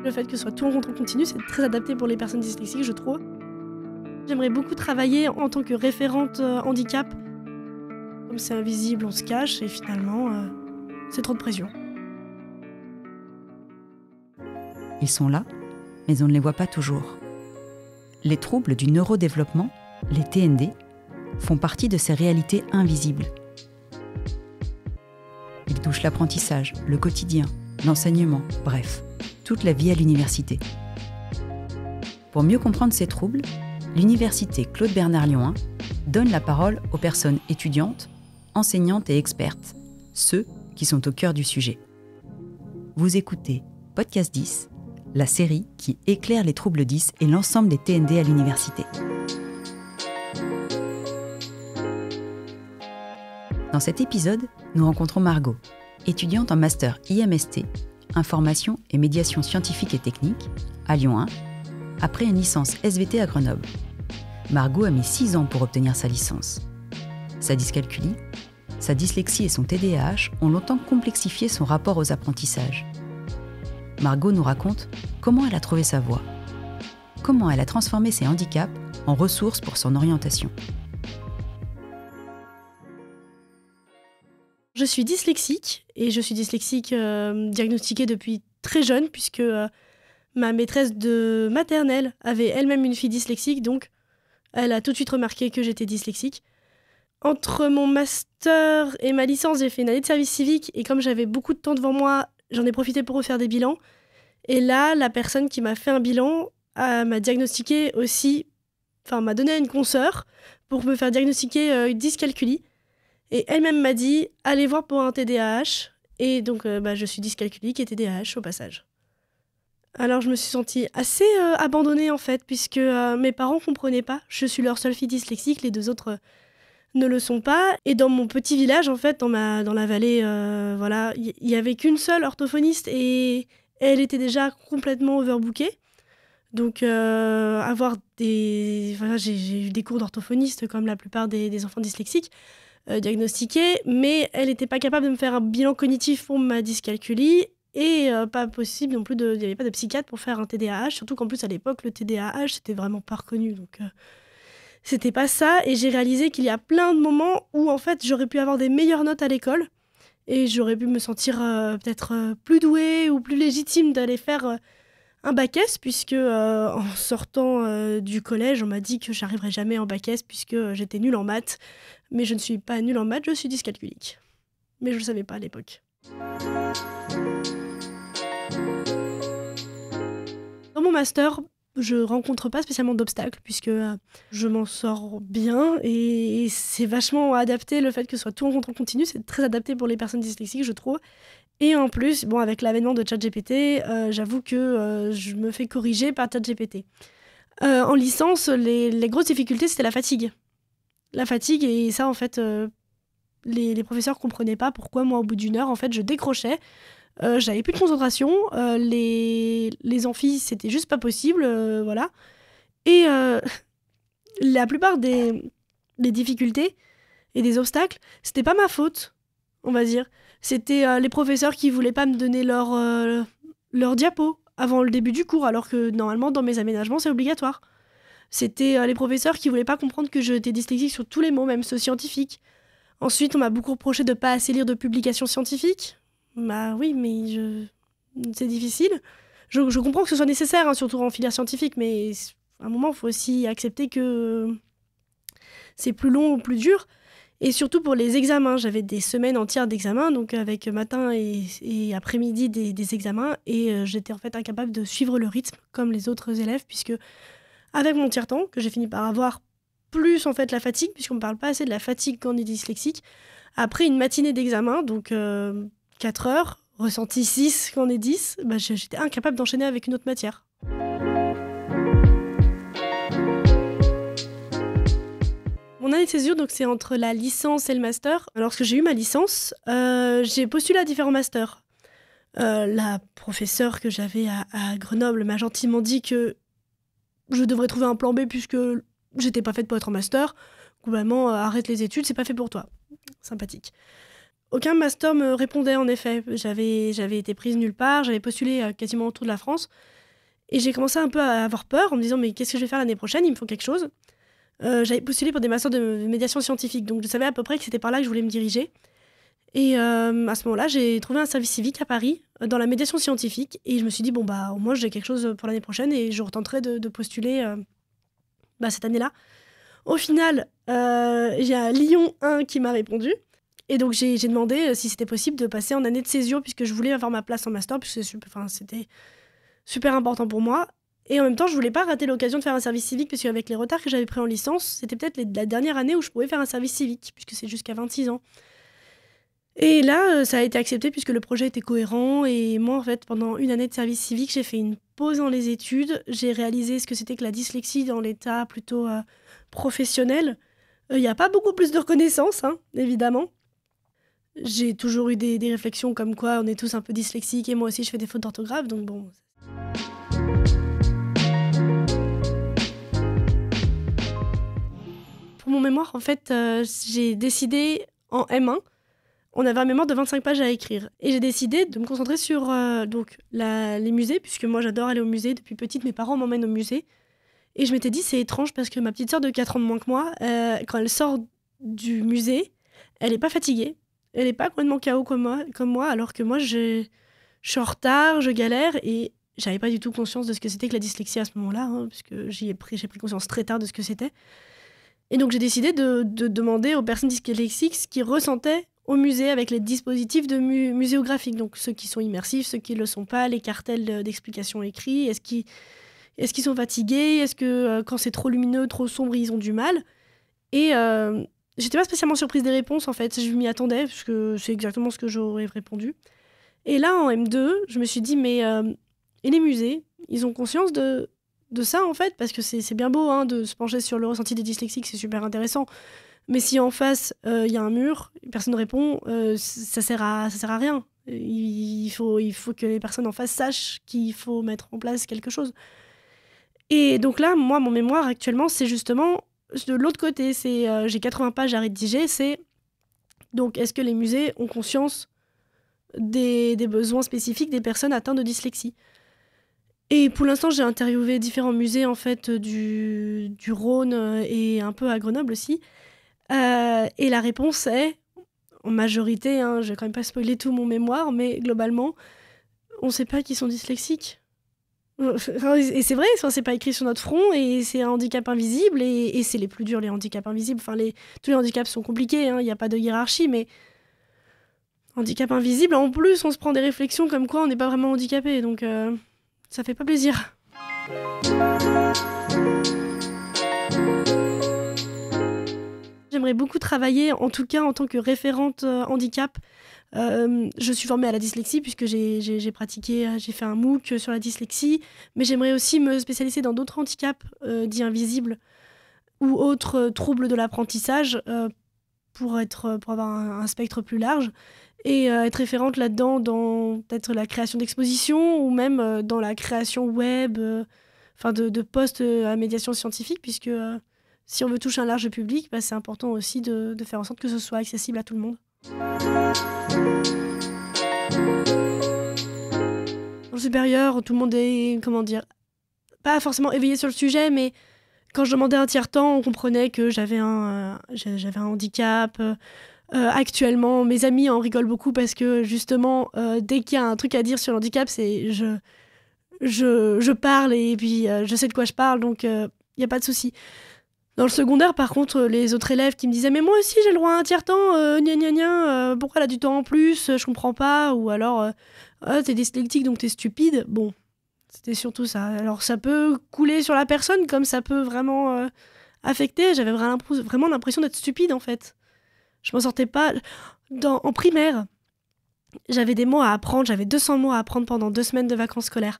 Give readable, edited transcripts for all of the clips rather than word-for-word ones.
Le fait que ce soit tout en contrôle continu, c'est très adapté pour les personnes dyslexiques, je trouve. J'aimerais beaucoup travailler en tant que référente handicap. Comme c'est invisible, on se cache et finalement, c'est trop de pression. Ils sont là, mais on ne les voit pas toujours. Les troubles du neurodéveloppement, les TND, font partie de ces réalités invisibles. Ils touchent l'apprentissage, le quotidien, l'enseignement, bref, toute la vie à l'université. Pour mieux comprendre ces troubles, l'université Claude Bernard Lyon 1 donne la parole aux personnes étudiantes, enseignantes et expertes, ceux qui sont au cœur du sujet. Vous écoutez Podcast 10, la série qui éclaire les troubles 10 et l'ensemble des TND à l'université. Dans cet épisode, nous rencontrons Margot, étudiante en master IMST, Information et médiation scientifique et technique, à Lyon 1, après une licence SVT à Grenoble. Margot a mis 6 ans pour obtenir sa licence. Sa dyscalculie, sa dyslexie et son TDAH ont longtemps complexifié son rapport aux apprentissages. Margot nous raconte comment elle a trouvé sa voie, comment elle a transformé ses handicaps en ressources pour son orientation. Je suis dyslexique et je suis dyslexique diagnostiquée depuis très jeune puisque ma maîtresse de maternelle avait elle-même une fille dyslexique, donc elle a tout de suite remarqué que j'étais dyslexique. Entre mon master et ma licence, j'ai fait une année de service civique et comme j'avais beaucoup de temps devant moi, j'en ai profité pour refaire des bilans. Et là, la personne qui m'a fait un bilan m'a diagnostiqué aussi, m'a donné une consoeur pour me faire diagnostiquer une dyscalculie. Et elle-même m'a dit, allez voir pour un TDAH. Et donc, je suis dyscalculique et TDAH au passage. Alors, je me suis sentie assez abandonnée, en fait, puisque mes parents ne comprenaient pas. Je suis leur seule fille dyslexique, les deux autres ne le sont pas. Et dans mon petit village, en fait, dans la vallée, il n'y avait qu'une seule orthophoniste et elle était déjà complètement overbookée. Donc, j'ai eu des cours d'orthophoniste comme la plupart des enfants dyslexiques. Diagnostiquée, mais elle n'était pas capable de me faire un bilan cognitif pour ma dyscalculie et pas possible non plus, il n'y avait pas de psychiatre pour faire un TDAH, surtout qu'en plus à l'époque le TDAH c'était vraiment pas reconnu, donc c'était pas ça. Et j'ai réalisé qu'il y a plein de moments où en fait j'aurais pu avoir des meilleures notes à l'école et j'aurais pu me sentir peut-être plus douée ou plus légitime d'aller faire un bac S, puisque en sortant du collège, on m'a dit que j'arriverais jamais en bac S puisque j'étais nulle en maths. Mais je ne suis pas nulle en maths, je suis dyscalculique. Mais je ne le savais pas à l'époque. Dans mon master, je ne rencontre pas spécialement d'obstacles puisque je m'en sors bien et c'est vachement adapté, le fait que ce soit tout en contrôle continu, c'est très adapté pour les personnes dyslexiques, je trouve. Et en plus, avec l'avènement de ChatGPT, j'avoue que je me fais corriger par ChatGPT. En licence, les grosses difficultés, c'était la fatigue. La fatigue, et ça, en fait, les professeurs ne comprenaient pas pourquoi, moi, au bout d'une heure, en fait, je décrochais. J'avais plus de concentration. Les amphis, c'était juste pas possible. Voilà. Et la plupart des difficultés et des obstacles, c'était pas ma faute, on va dire. C'était les professeurs qui voulaient pas me donner leur diapo avant le début du cours, alors que normalement, dans mes aménagements, c'est obligatoire. C'était les professeurs qui voulaient pas comprendre que j'étais dyslexique sur tous les mots, même ceux scientifiques. Ensuite, on m'a beaucoup reproché de pas assez lire de publications scientifiques. Bah oui, mais c'est difficile. Je comprends que ce soit nécessaire, hein, surtout en filière scientifique, mais à un moment, il faut aussi accepter que c'est plus long ou plus dur. Et surtout pour les examens, j'avais des semaines entières d'examens, donc avec matin et après-midi des examens, et j'étais en fait incapable de suivre le rythme comme les autres élèves, puisque avec mon tiers-temps, que j'ai fini par avoir, plus en fait la fatigue, puisqu'on ne parle pas assez de la fatigue quand on est dyslexique, après une matinée d'examen, donc 4 heures, ressenti 6 quand on est 10, j'étais incapable d'enchaîner avec une autre matière. Mon année de césure, donc c'est entre la licence et le master. Lorsque j'ai eu ma licence, j'ai postulé à différents masters. La professeure que j'avais à Grenoble m'a gentiment dit que je devrais trouver un plan B puisque j'étais pas faite pour être en master. Globalement, arrête les études, c'est pas fait pour toi. Sympathique. Aucun master me répondait en effet. J'avais été prise nulle part, j'avais postulé quasiment autour de la France. Et j'ai commencé un peu à avoir peur en me disant mais qu'est-ce que je vais faire l'année prochaine? Il me faut quelque chose. J'avais postulé pour des masters de médiation scientifique, donc je savais à peu près que c'était par là que je voulais me diriger. Et à ce moment-là, j'ai trouvé un service civique à Paris, dans la médiation scientifique. Et je me suis dit, bon, bah, au moins, j'ai quelque chose pour l'année prochaine et je retenterai de postuler cette année-là. Au final, j'ai un Lyon 1 qui m'a répondu. Et donc, j'ai demandé si c'était possible de passer en année de césure, puisque je voulais avoir ma place en master, puisque c'était super important pour moi. Et en même temps, je voulais pas rater l'occasion de faire un service civique, puisque avec les retards que j'avais pris en licence, c'était peut-être la dernière année où je pouvais faire un service civique, puisque c'est jusqu'à 26 ans. Et là, ça a été accepté puisque le projet était cohérent. Et moi, en fait, pendant une année de service civique, j'ai fait une pause dans les études. J'ai réalisé ce que c'était que la dyslexie dans l'état plutôt professionnel. Il n'y a pas beaucoup plus de reconnaissance, hein, évidemment. J'ai toujours eu des réflexions comme quoi on est tous un peu dyslexiques et moi aussi je fais des fautes d'orthographe, donc bon. Pour mon mémoire, en fait, j'ai décidé en M1. On avait un mémoire de 25 pages à écrire. Et j'ai décidé de me concentrer sur les musées, puisque moi j'adore aller au musée. Depuis petite, mes parents m'emmènent au musée. Et je m'étais dit, c'est étrange parce que ma petite sœur de 4 ans de moins que moi, quand elle sort du musée, elle n'est pas fatiguée. Elle n'est pas complètement KO comme moi, alors que moi, je suis en retard, je galère. Et j'avais pas du tout conscience de ce que c'était que la dyslexie à ce moment-là, hein, puisque j'ai pris conscience très tard de ce que c'était. Et donc j'ai décidé de demander aux personnes dyslexiques ce qu'ils ressentaient au musée avec les dispositifs de muséographiques, donc ceux qui sont immersifs, ceux qui ne le sont pas, les cartels d'explications écrits, est-ce qu'ils sont fatigués, est-ce que quand c'est trop lumineux, trop sombre, ils ont du mal. Et j'étais pas spécialement surprise des réponses en fait, je m'y attendais, parce que c'est exactement ce que j'aurais répondu. Et là en M2, je me suis dit mais et les musées, ils ont conscience de ça en fait, parce que c'est bien beau hein, de se pencher sur le ressenti des dyslexiques, c'est super intéressant. Mais si en face, y a un mur, personne ne répond, ça sert à rien. Il faut que les personnes en face sachent qu'il faut mettre en place quelque chose. Et donc là, moi, mon mémoire actuellement, c'est justement de l'autre côté. J'ai 80 pages à rédiger. C'est donc, est-ce que les musées ont conscience des besoins spécifiques des personnes atteintes de dyslexie ? Et pour l'instant, j'ai interviewé différents musées en fait, du Rhône et un peu à Grenoble aussi. Et la réponse est, en majorité, hein, je vais quand même pas spoiler tout mon mémoire, mais globalement, on sait pas qu'ils sont dyslexiques. Et c'est vrai, c'est pas écrit sur notre front, et c'est un handicap invisible, et c'est les plus durs, les handicaps invisibles. Enfin, tous les handicaps sont compliqués, il n'y a pas de hiérarchie, mais handicap invisible, en plus, on se prend des réflexions comme quoi on n'est pas vraiment handicapé, donc ça fait pas plaisir. J'aimerais beaucoup travailler, en tout cas en tant que référente handicap. Je suis formée à la dyslexie puisque j'ai pratiqué, j'ai fait un MOOC sur la dyslexie, mais j'aimerais aussi me spécialiser dans d'autres handicaps dits invisibles ou autres troubles de l'apprentissage pour avoir un spectre plus large et être référente là-dedans dans peut-être la création d'expositions ou même dans la création web, de posts à médiation scientifique puisque... si on veut toucher un large public, c'est important aussi de faire en sorte que ce soit accessible à tout le monde. Dans le supérieur, tout le monde est, pas forcément éveillé sur le sujet, mais quand je demandais un tiers-temps, on comprenait que j'avais un handicap. Actuellement, mes amis en rigolent beaucoup parce que justement, dès qu'il y a un truc à dire sur le handicap, c'est je parle et puis je sais de quoi je parle, donc il n'y a pas de souci. Dans le secondaire, par contre, les autres élèves qui me disaient « Mais moi aussi, j'ai le droit à un tiers-temps, pourquoi elle a du temps en plus, je comprends pas ?» Ou alors « T'es dyslexique, donc t'es stupide. » Bon, c'était surtout ça. Alors, ça peut couler sur la personne, comme ça peut vraiment affecter. J'avais vraiment l'impression d'être stupide, en fait. Je m'en sortais pas. En primaire, j'avais des mots à apprendre, j'avais 200 mots à apprendre pendant 2 semaines de vacances scolaires.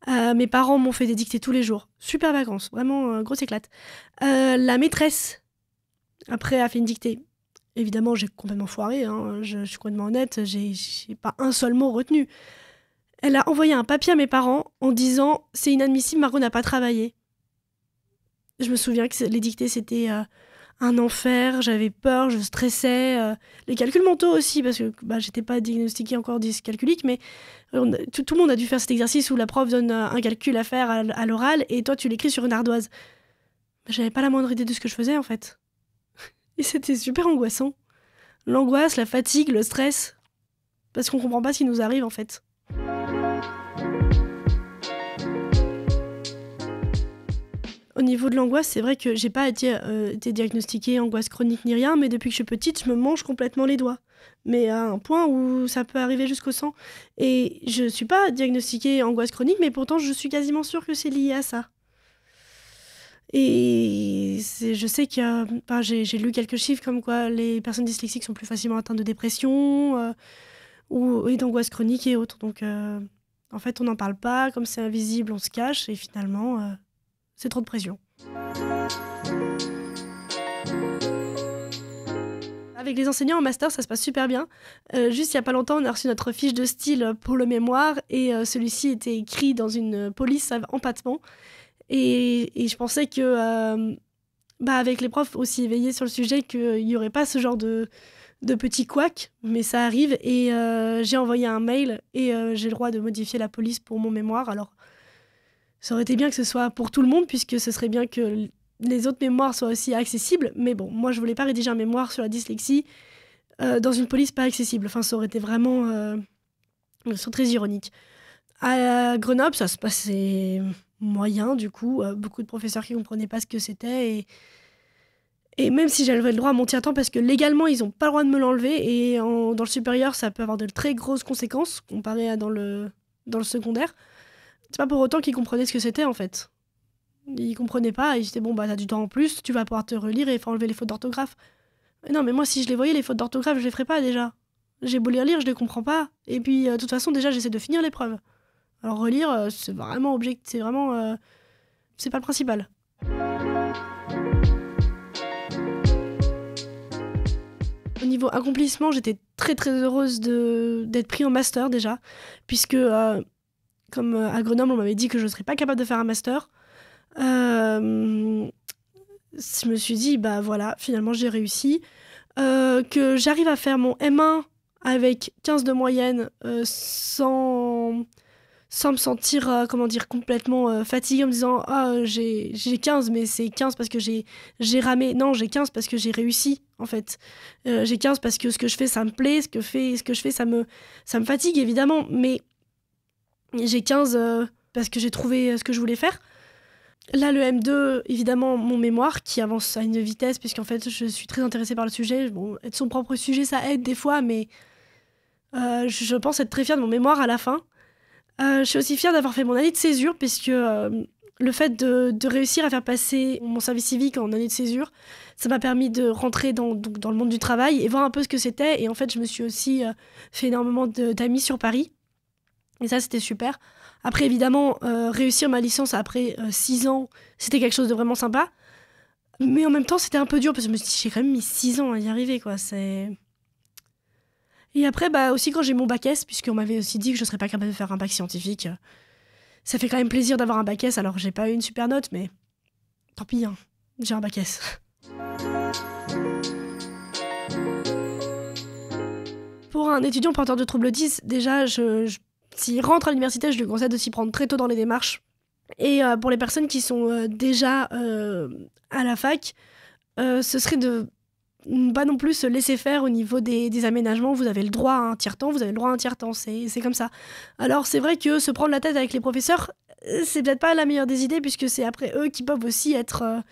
Mes parents m'ont fait des dictées tous les jours. Super vacances, vraiment grosse éclate. La maîtresse, après, a fait une dictée. Évidemment, j'ai complètement foiré, hein, je suis complètement honnête, j'ai pas un seul mot retenu. Elle a envoyé un papier à mes parents en disant « C'est inadmissible, Margot n'a pas travaillé ». Je me souviens que les dictées, c'était un enfer, j'avais peur, je stressais. Les calculs mentaux aussi, parce que j'étais pas diagnostiquée encore dyscalculique, mais tout le monde a dû faire cet exercice où la prof donne un calcul à faire à l'oral et toi tu l'écris sur une ardoise. J'avais pas la moindre idée de ce que je faisais en fait. Et c'était super angoissant. L'angoisse, la fatigue, le stress. Parce qu'on comprend pas ce qui nous arrive en fait. Au niveau de l'angoisse, c'est vrai que j'ai pas été diagnostiquée angoisse chronique ni rien, mais depuis que je suis petite, je me mange complètement les doigts. Mais à un point où ça peut arriver jusqu'au sang. Et je suis pas diagnostiquée angoisse chronique, mais pourtant je suis quasiment sûre que c'est lié à ça. Et je sais j'ai lu quelques chiffres comme quoi les personnes dyslexiques sont plus facilement atteintes de dépression et d'angoisse chronique et autres. Donc en fait, on n'en parle pas, comme c'est invisible, on se cache et finalement... c'est trop de pression. Avec les enseignants en master, ça se passe super bien. Juste il n'y a pas longtemps, on a reçu notre fiche de style pour le mémoire et celui-ci était écrit dans une police à empattement. Et je pensais que, avec les profs aussi éveillés sur le sujet, qu'il n'y aurait pas ce genre de petits couacs, mais ça arrive. Et j'ai envoyé un mail et j'ai le droit de modifier la police pour mon mémoire. Alors, ça aurait été bien que ce soit pour tout le monde, puisque ce serait bien que les autres mémoires soient aussi accessibles. Mais bon, moi, je voulais pas rédiger un mémoire sur la dyslexie dans une police pas accessible. Enfin, ça aurait été vraiment très ironique. À Grenoble, ça se passait moyen, du coup. Beaucoup de professeurs qui comprenaient pas ce que c'était. Et même si j'avais le droit à mon tiers-temps, parce que légalement, ils ont pas le droit de me l'enlever. Et dans le supérieur, ça peut avoir de très grosses conséquences, comparé à dans le secondaire. C'est pas pour autant qu'ils comprenaient ce que c'était, en fait. Ils comprenaient pas, ils disaient, t'as du temps en plus, tu vas pouvoir te relire et il faut enlever les fautes d'orthographe. Non, mais moi, si je les voyais, les fautes d'orthographe, je les ferais pas, déjà. J'ai beau les relire, je les comprends pas. Et puis, de toute façon, déjà, j'essaie de finir l'épreuve. Alors, relire, c'est vraiment c'est pas le principal. Au niveau accomplissement, j'étais très, très heureuse d'être pris en master, déjà, puisque... comme à Grenoble, on m'avait dit que je ne serais pas capable de faire un master. Je me suis dit, voilà, finalement, j'ai réussi. Que j'arrive à faire mon M1 avec 15 de moyenne sans me sentir, complètement fatiguée en me disant « j'ai 15, mais c'est 15 parce que j'ai ramé. » Non, j'ai 15 parce que j'ai réussi, en fait. J'ai 15 parce que ce que je fais, ça me plaît. Ce que je fais, ça me fatigue, évidemment, mais... J'ai 15 parce que j'ai trouvé ce que je voulais faire. Là, le M2, évidemment, mon mémoire qui avance à une vitesse, puisqu'en fait, je suis très intéressée par le sujet. Bon, être son propre sujet, ça aide des fois, mais je pense être très fière de mon mémoire à la fin. Je suis aussi fière d'avoir fait mon année de césure, puisque le fait de réussir à faire passer mon service civique en année de césure, ça m'a permis de rentrer dans le monde du travail et voir un peu ce que c'était. Et en fait, je me suis aussi fait énormément d'amis sur Paris. Et ça, c'était super. Après, évidemment, réussir ma licence après 6 ans, c'était quelque chose de vraiment sympa. Mais en même temps, c'était un peu dur, parce que je me suis dit, j'ai quand même mis 6 ans à y arriver, quoi. Et après, aussi quand j'ai mon bac S, puisqu'on m'avait aussi dit que je serais pas capable de faire un bac scientifique, ça fait quand même plaisir d'avoir un bac S. Alors, j'ai pas eu une super note, mais tant pis, hein, j'ai un bac S. Pour un étudiant porteur de troubles 10, déjà, s'il rentre à l'université, je lui conseille de s'y prendre très tôt dans les démarches. Et pour les personnes qui sont déjà à la fac, ce serait de pas non plus se laisser faire au niveau des aménagements. Vous avez le droit à un tiers-temps, c'est comme ça. Alors c'est vrai que se prendre la tête avec les professeurs, c'est peut-être pas la meilleure des idées, puisque c'est après eux qui peuvent aussi être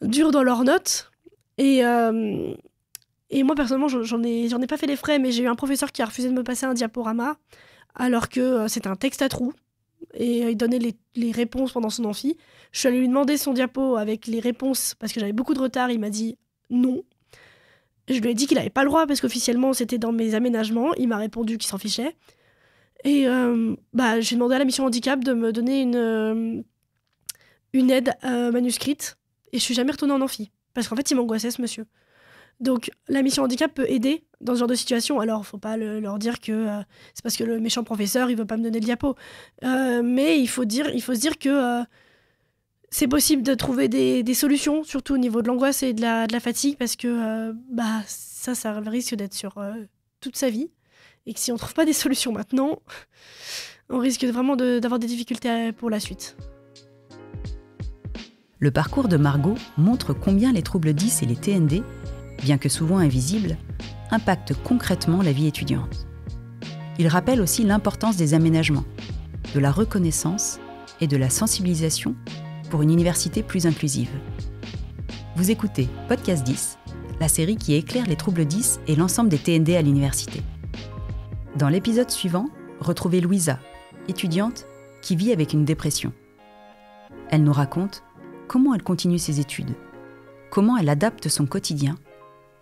durs dans leurs notes. Et moi personnellement, j'en ai pas fait les frais, mais j'ai eu un professeur qui a refusé de me passer un diaporama, alors que c'était un texte à trous, et il donnait les réponses pendant son amphi. Je suis allée lui demander son diapo avec les réponses, parce que j'avais beaucoup de retard, il m'a dit non. Je lui ai dit qu'il n'avait pas le droit, parce qu'officiellement c'était dans mes aménagements, il m'a répondu qu'il s'en fichait. Et j'ai demandé à la mission handicap de me donner une aide manuscrite, et je suis jamais retournée en amphi, parce qu'en fait il m'angoissait ce monsieur. Donc la mission handicap peut aider dans ce genre de situation. Alors faut pas leur dire que c'est parce que le méchant professeur il veut pas me donner le diapo, mais il faut se dire que C'est possible de trouver des solutions, surtout au niveau de l'angoisse et de la fatigue, parce que ça risque d'être sur toute sa vie. Et que si on ne trouve pas des solutions maintenant, on risque vraiment d'avoir des difficultés pour la suite. Le parcours de Margot montre combien les troubles 10 et les TND, bien que souvent invisibles, impactent concrètement la vie étudiante. Il rappelle aussi l'importance des aménagements, de la reconnaissance et de la sensibilisation pour une université plus inclusive. Vous écoutez Podcast 10, la série qui éclaire les troubles 10 et l'ensemble des TND à l'université. Dans l'épisode suivant, retrouvez Louisa, étudiante qui vit avec une dépression. Elle nous raconte comment elle continue ses études, comment elle adapte son quotidien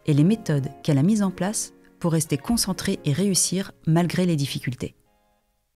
et les méthodes qu'elle a mises en place pour rester concentrée et réussir malgré les difficultés.